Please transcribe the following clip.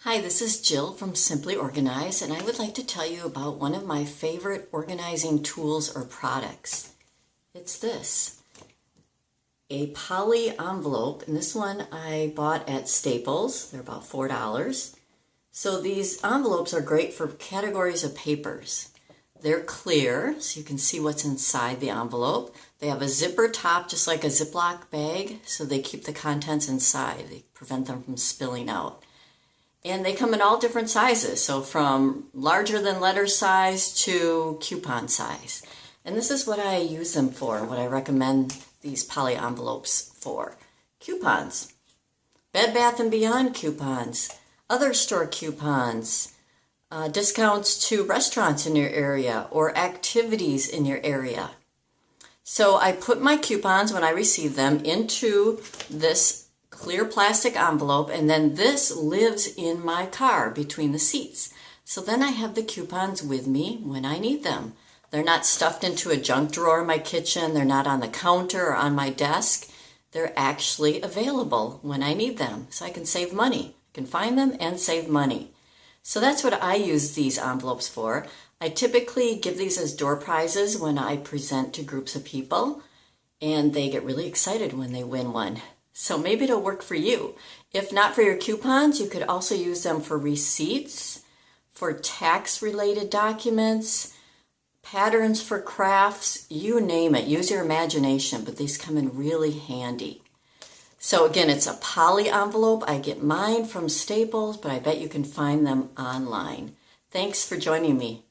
Hi, this is Jill from Simply Organize, and I would like to tell you about one of my favorite organizing tools or products. It's this, a poly envelope, and this one I bought at Staples. They're about $4. So these envelopes are great for categories of papers. They're clear, so you can see what's inside the envelope. They have a zipper top, just like a Ziploc bag, so they keep the contents inside. They prevent them from spilling out. And they come in all different sizes, so from larger than letter size to coupon size. And this is what I use them for, what I recommend these poly envelopes for. Coupons, Bed Bath & Beyond coupons, other store coupons, discounts to restaurants in your area or activities in your area. So I put my coupons when I receive them into this clear plastic envelope, and then this lives in my car between the seats. So then I have the coupons with me when I need them. They're not stuffed into a junk drawer in my kitchen. They're not on the counter or on my desk. They're actually available when I need them, so I can save money. I can find them and save money. So that's what I use these envelopes for. I typically give these as door prizes when I present to groups of people, and they get really excited when they win one. So maybe it'll work for you. If not for your coupons, you could also use them for receipts, for tax-related documents, patterns for crafts, you name it. Use your imagination, but these come in really handy. So again, it's a poly envelope. I get mine from Staples, but I bet you can find them online. Thanks for joining me.